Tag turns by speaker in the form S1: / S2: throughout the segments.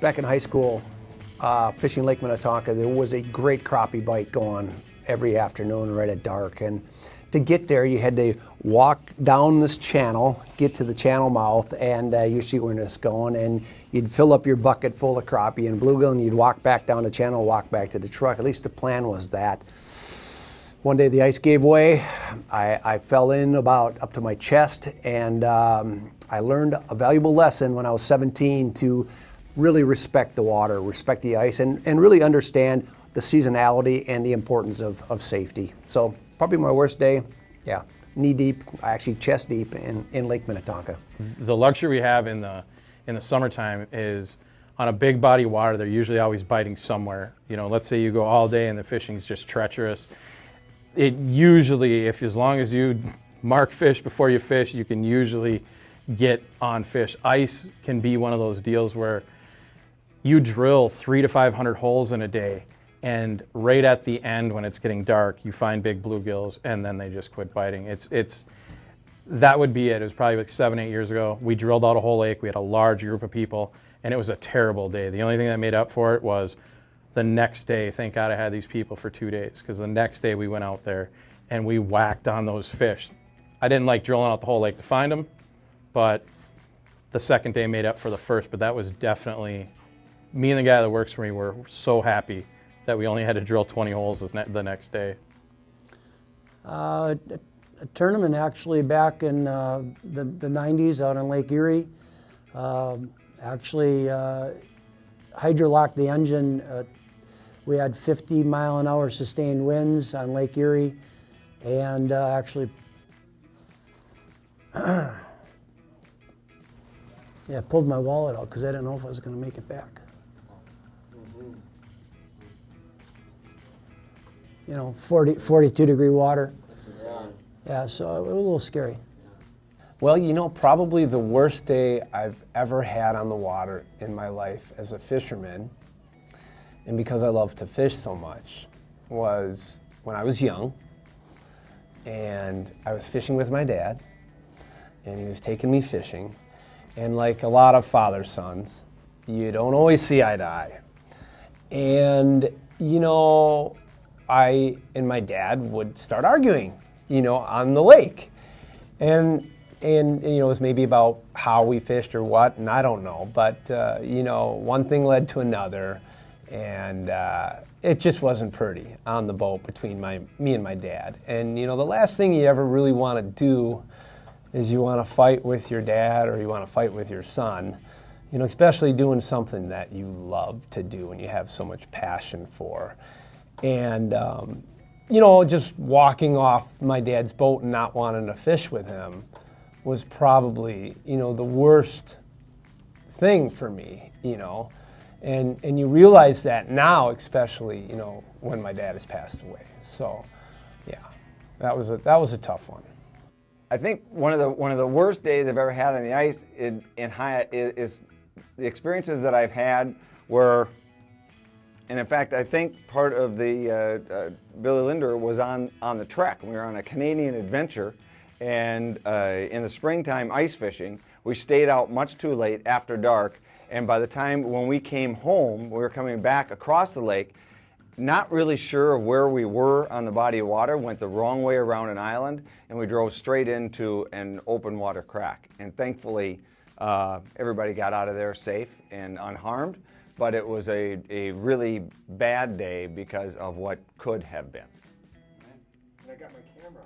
S1: Back in high school, fishing Lake Minnetonka, there was a great crappie bite going every afternoon right at dark. And to get there, you had to walk down this channel, get to the channel mouth, and you see where it's going. And you'd fill up your bucket full of crappie and bluegill, and you'd walk back down the channel, walk back to the truck. At least the plan was that. One day the ice gave way. I fell in about up to my chest, and I learned a valuable lesson when I was 17 to really respect the water, respect the ice, and really understand the seasonality and the importance of safety. So probably my worst day, yeah, knee deep, actually chest deep in Lake Minnetonka.
S2: The luxury we have in the summertime is on a big body of water, they're usually always biting somewhere. You know, let's say you go all day and the fishing is just treacherous. It usually, as long as you mark fish before you fish, you can usually get on fish. Ice can be one of those deals where you drill 300 to 500 holes in a day, and right at the end when it's getting dark, you find big bluegills, and then they just quit biting. That would be it. It was probably like 7, 8 years ago. We drilled out a whole lake. We had a large group of people, and it was a terrible day. The only thing that made up for it was the next day. Thank God I had these people for 2 days, because the next day we went out there and we whacked on those fish. I didn't like drilling out the whole lake to find them, but the second day made up for the first. But that was definitely, me and the guy that works for me were so happy that we only had to drill 20 holes the next day.
S3: A tournament actually back in the 90s out on Lake Erie. Actually hydrolocked the engine. We had 50-mile-an-hour sustained winds on Lake Erie, and actually yeah, pulled my wallet out because I didn't know if I was going to make it back. You know, 42-degree water.
S4: That's insane.
S3: Yeah, so it was a little scary.
S5: Well, you know, probably the worst day I've ever had on the water in my life as a fisherman, and because I love to fish so much, was when I was young, and I was fishing with my dad, and he was taking me fishing. And like a lot of father-sons, you don't always see eye to eye. And, you know, I and my dad would start arguing, you know, on the lake. And you know, it was maybe about how we fished or what, and I don't know. But, you know, one thing led to another, and it just wasn't pretty on the boat between me and my dad. And, you know, the last thing you ever really want to do is you want to fight with your dad or you want to fight with your son, you know, especially doing something that you love to do and you have so much passion for. And, you know, just walking off my dad's boat and not wanting to fish with him was probably, you know, the worst thing for me, you know. And you realize that now, especially, you know, when my dad has passed away. So, yeah, that was a tough one.
S4: I think one of the worst days I've ever had on the ice in Hyatt is the experiences that I've had were, and in fact I think part of the Billy Linder was on the trek. We were on a Canadian adventure, and in the springtime ice fishing, we stayed out much too late after dark, and by the time when we came home, we were coming back across the lake, not really sure of where we were on the body of water, went the wrong way around an island, and we drove straight into an open water crack. And thankfully, everybody got out of there safe and unharmed, but it was a really bad day because of what could have been.
S6: And I got my camera.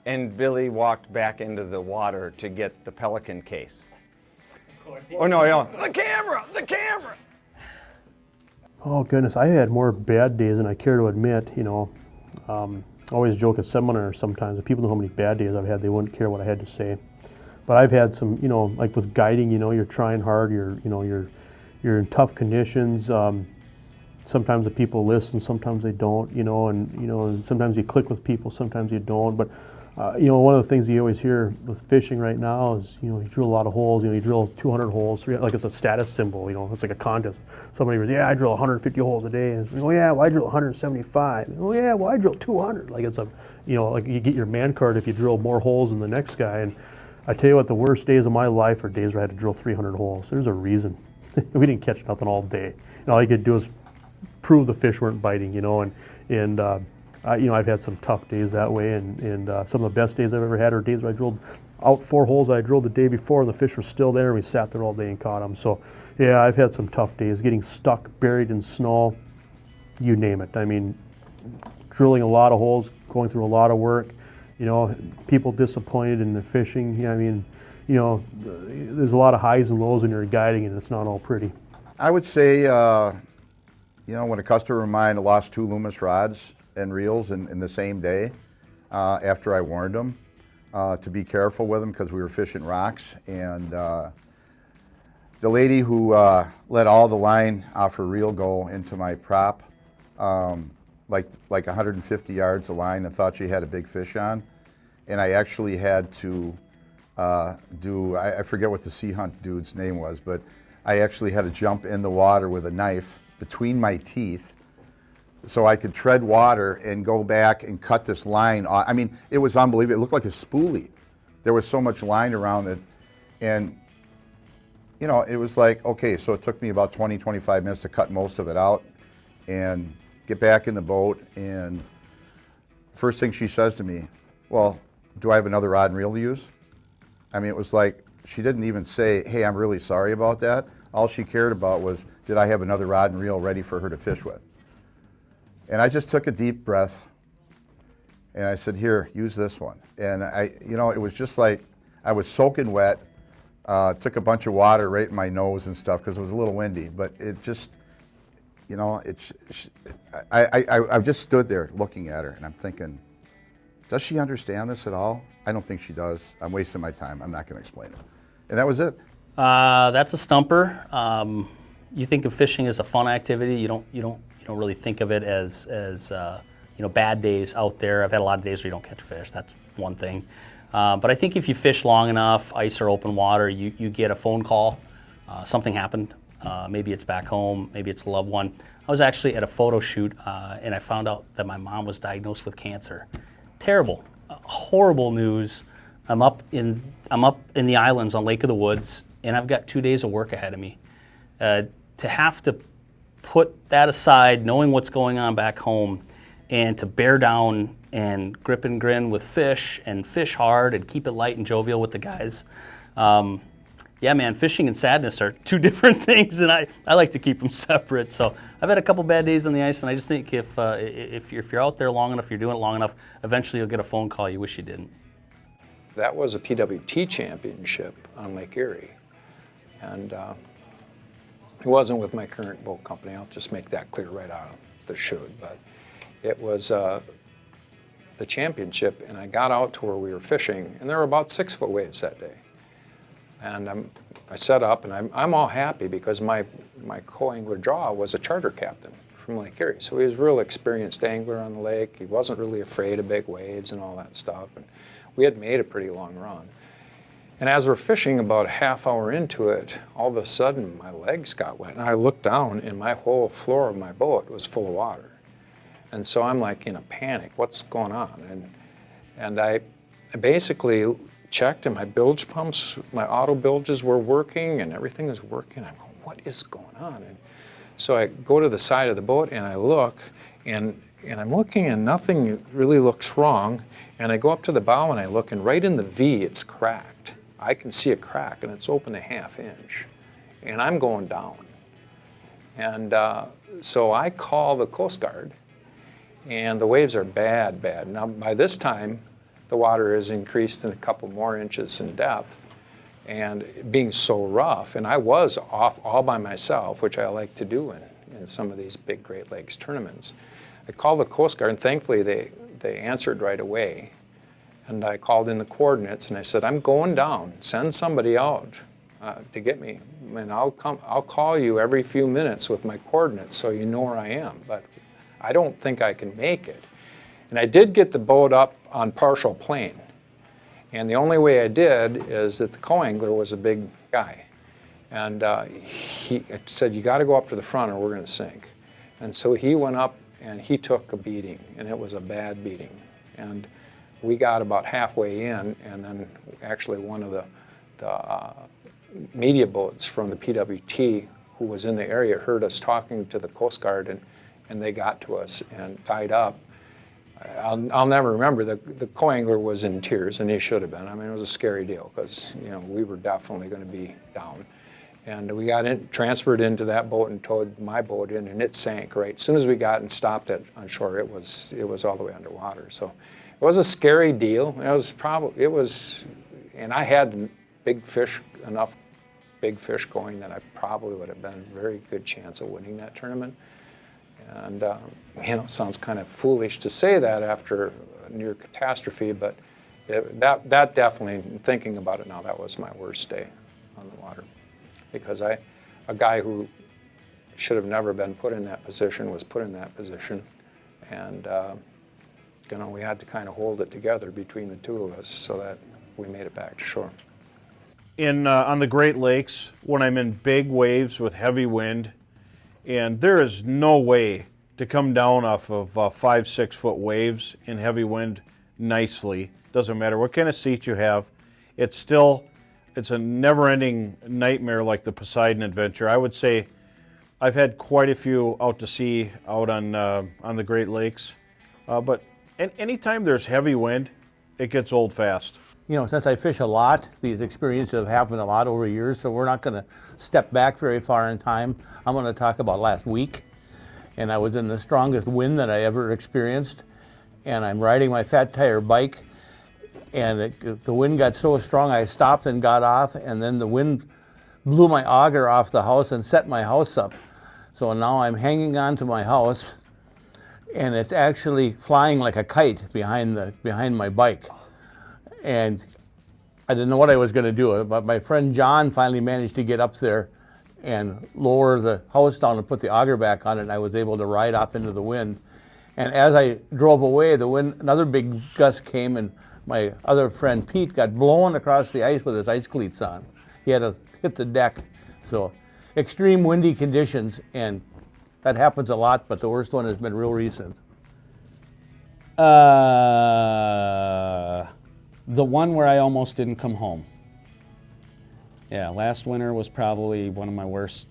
S4: And Billy walked back into the water to get the pelican case.
S6: Of course.
S4: Oh no, the camera, the camera!
S7: Oh goodness, I had more bad days than I care to admit, you know. I always joke at seminars sometimes, if people know how many bad days I've had, they wouldn't care what I had to say. But I've had some, you know, like with guiding, you know, you're trying hard, you're in tough conditions. Sometimes the people listen, sometimes they don't, you know, and sometimes you click with people, sometimes you don't. But you know, one of the things you always hear with fishing right now is, you know, you drill a lot of holes. You know, you drill 200 holes, like it's a status symbol. You know, it's like a contest. Somebody goes, "Yeah, I drill 150 holes a day." And you go, "Oh yeah, well I drill 175." "Oh yeah, well I drill 200." Like it's a, you know, like you get your man card if you drill more holes than the next guy. And I tell you what, the worst days of my life are days where I had to drill 300 holes. There's a reason. we didn't catch nothing all day. All you could do is prove the fish weren't biting, I've had some tough days that way, and some of the best days I've ever had are days where I drilled out 4 holes I drilled the day before, and the fish were still there, and we sat there all day and caught them. So, yeah, I've had some tough days, getting stuck, buried in snow, you name it. I mean, drilling a lot of holes, going through a lot of work, people disappointed in the fishing. There's a lot of highs and lows when you're guiding, and it's not all pretty.
S8: I would say, when a customer of mine lost 2 Loomis rods and reels in the same day, after I warned them to be careful with them because we were fishing rocks, and the lady who let all the line off her reel go into my prop, like 150 yards of line, and thought she had a big fish on, and I actually had to I forget what the sea hunt dude's name was, but I actually had to jump in the water with a knife between my teeth so I could tread water and go back and cut this line off. I mean, it was unbelievable. It looked like a spoolie. There was so much line around it. And, it was like, okay, so it took me about 20, 25 minutes to cut most of it out and get back in the boat. And first thing she says to me, well, do I have another rod and reel to use? I mean, it was like, she didn't even say, hey, I'm really sorry about that. All she cared about was, did I have another rod and reel ready for her to fish with? And I just took a deep breath, and I said, here, use this one. And it was just like, I was soaking wet, took a bunch of water right in my nose and stuff because it was a little windy, but it just, I just stood there looking at her, and I'm thinking, does she understand this at all? I don't think she does. I'm wasting my time. I'm not going to explain it. And that was it.
S9: That's a stumper. You think of fishing as a fun activity. You don't really think of it as bad days out there. I've had a lot of days where you don't catch fish. That's one thing. But I think if you fish long enough, ice or open water, you get a phone call. Something happened. Maybe it's back home. Maybe it's a loved one. I was actually at a photo shoot, and I found out that my mom was diagnosed with cancer. Terrible, horrible news. I'm up in the islands on Lake of the Woods, and I've got 2 days of work ahead of me. To have to put that aside, knowing what's going on back home, and to bear down and grip and grin with fish and fish hard and keep it light and jovial with the guys. Yeah, man, fishing and sadness are 2 different things, and I like to keep them separate. So I've had a couple bad days on the ice, and I just think if you're out there long enough, you're doing it long enough, eventually you'll get a phone call you wish you didn't.
S10: That was a PWT championship on Lake Erie, and it wasn't with my current boat company. I'll just make that clear right out of the chute, but it was the championship, and I got out to where we were fishing, and there were about 6-foot waves that day. And I set up, and I'm all happy because my co-angler Draw was a charter captain from Lake Erie, so he was a real experienced angler on the lake. He wasn't really afraid of big waves and all that stuff, and we had made a pretty long run. And as we're fishing about a half hour into it, all of a sudden my legs got wet, and I looked down, and my whole floor of my boat was full of water. And so I'm like in a panic, what's going on? And I basically checked, and my bilge pumps, my auto bilges were working, and everything was working. I'm going, what is going on? And so I go to the side of the boat, and I look, and I'm looking, and nothing really looks wrong. And I go up to the bow, and I look, and right in the V, it's cracked. I can see a crack, and it's open a ½ inch. And I'm going down. And so I call the Coast Guard, and the waves are bad, bad. Now, by this time, the water has increased in a couple more inches in depth, and being so rough, and I was off all by myself, which I like to do in some of these big Great Lakes tournaments. I called the Coast Guard, and thankfully they answered right away. And I called in the coordinates, and I said, I'm going down. Send somebody out to get me, and I'll call you every few minutes with my coordinates so you know where I am. But I don't think I can make it. And I did get the boat up on partial plane. And the only way I did is that the co-angler was a big guy. And he said, you got to go up to the front or we're going to sink. And so he went up and he took a beating, and it was a bad beating. And we got about halfway in, and then actually one of the media boats from the PWT who was in the area heard us talking to the Coast Guard, and they got to us and tied up. I'll never remember, the co-angler was in tears, and he should have been. I mean, it was a scary deal because, you know, we were definitely going to be down. And we got transferred into that boat and towed my boat in, and it sank right. As soon as we got and stopped it on shore, it was all the way underwater. So it was a scary deal. And I had enough big fish going that I probably would have been a very good chance of winning that tournament. And you know, it sounds kind of foolish to say that after a near catastrophe, but that definitely, thinking about it now, that was my worst day on the water. Because a guy who should have never been put in that position was put in that position, and you know, we had to kind of hold it together between the two of us so that we made it back to shore.
S11: On the Great Lakes, when I'm in big waves with heavy wind, and there is no way to come down off of 5-6 foot waves in heavy wind nicely. Doesn't matter what kind of seat you have, it's a never-ending nightmare like the Poseidon Adventure. I would say I've had quite a few out to sea out on the Great Lakes, but anytime there's heavy wind, it gets old fast.
S12: You know, since I fish a lot, these experiences have happened a lot over years, so we're not going to step back very far in time. I'm going to talk about last week, and I was in the strongest wind that I ever experienced, and I'm riding my fat tire bike, and the wind got so strong I stopped and got off, and then the wind blew my auger off the house and set my house up. So now I'm hanging on to my house, and it's actually flying like a kite behind my bike. And I didn't know what I was going to do, but my friend John finally managed to get up there and lower the house down and put the auger back on it, and I was able to ride off into the wind. And as I drove away, the wind, another big gust came, and my other friend Pete got blown across the ice with his ice cleats on. He had to hit the deck. So extreme windy conditions, and that happens a lot, but the worst one has been real recent.
S13: The one where I almost didn't come home. Yeah, last winter was probably one of my worst,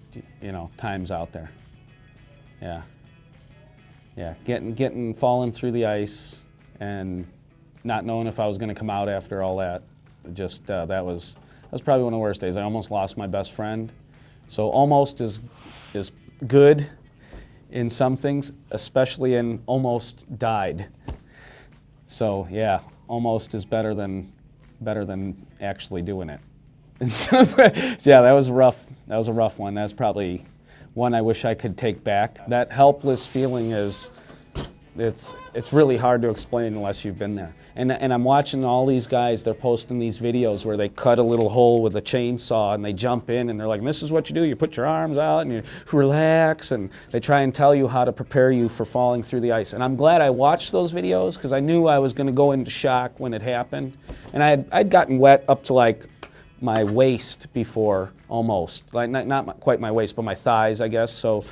S13: times out there. Yeah. Yeah, falling through the ice and not knowing if I was going to come out after all that. Just, that was probably one of the worst days. I almost lost my best friend. So almost is good in some things, especially in almost died. So yeah, almost is better than actually doing it. Yeah, that was rough. That was a rough one. That's probably one I wish I could take back. That helpless feeling it's really hard to explain unless you've been there. And I'm watching all these guys, they're posting these videos where they cut a little hole with a chainsaw and they jump in and they're like, this is what you do, you put your arms out and you relax, and they try and tell you how to prepare you for falling through the ice. And I'm glad I watched those videos because I knew I was going to go into shock when it happened. And I'd gotten wet up to like my waist before, almost. Like not quite my waist, but my thighs, I guess. So,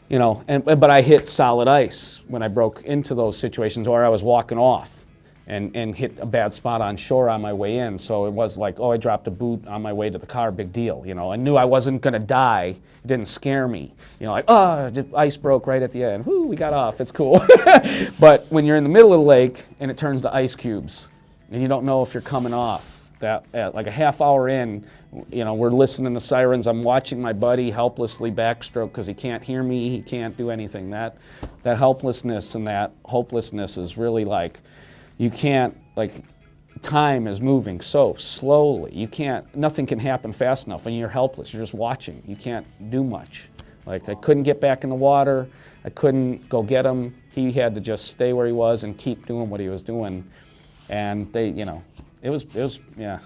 S13: but I hit solid ice when I broke into those situations, or I was walking off and hit a bad spot on shore on my way in. So it was like, I dropped a boot on my way to the car, big deal. I knew I wasn't going to die. It didn't scare me. The ice broke right at the end. Whoo, we got off. It's cool. But when you're in the middle of the lake and it turns to ice cubes and you don't know if you're coming off, that like a half hour in, we're listening to sirens. I'm watching my buddy helplessly backstroke because he can't hear me. He can't do anything. That helplessness and that hopelessness is really like, you can't, time is moving so slowly. Nothing can happen fast enough when you're helpless. You're just watching. You can't do much. I couldn't get back in the water. I couldn't go get him. He had to just stay where he was and keep doing what he was doing. And they, it was, yeah.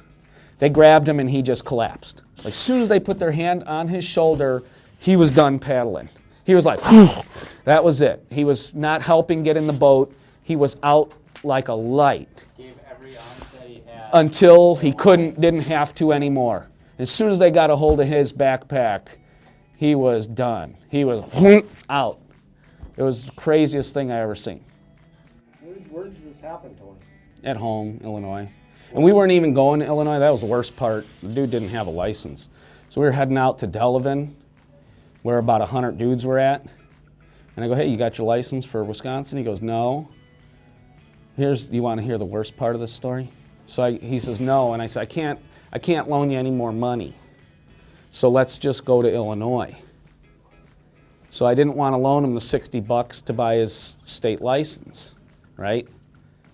S13: They grabbed him and he just collapsed. As soon as they put their hand on his shoulder, he was done paddling. He was like, that was it. He was not helping get in the boat. He was out like a light. Gave every ounce that he had. Until he didn't have to anymore. As soon as they got a hold of his backpack, he was done. He was out. It was the craziest thing I ever seen.
S1: Where did this happen, Tony?
S13: At home, Illinois. And we weren't even going to Illinois. That was the worst part. The dude didn't have a license. So we were heading out to Delavan. where about 100 dudes were at. And I go, hey, you got your license for Wisconsin? He goes, no. You want to hear the worst part of the story? So he says, no. And I said, I can't loan you any more money. So let's just go to Illinois. So I didn't want to loan him the $60 to buy his state license, right?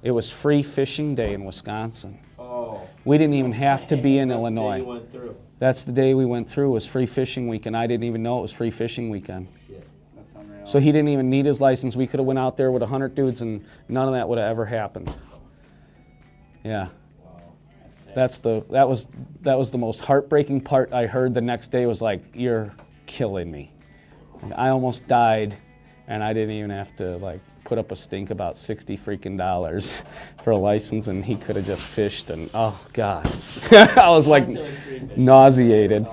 S13: It was free fishing day in Wisconsin.
S14: Oh.
S13: We didn't even have to be in
S14: That's
S13: Illinois.
S14: The day you went through.
S13: That's the day we went through, was free fishing weekend. I didn't even know it was free fishing weekend.
S14: Shit, that's unreal.
S13: So he didn't even need his license. We could have went out there with 100 dudes and none of that would have ever happened. Yeah.
S14: Wow, that's sad.
S13: That was the most heartbreaking part I heard the next day. Was like, you're killing me. Like, I almost died and I didn't even have to like put up a stink about $60 freaking for a license, and he could have just fished, and oh God. I was like nauseated.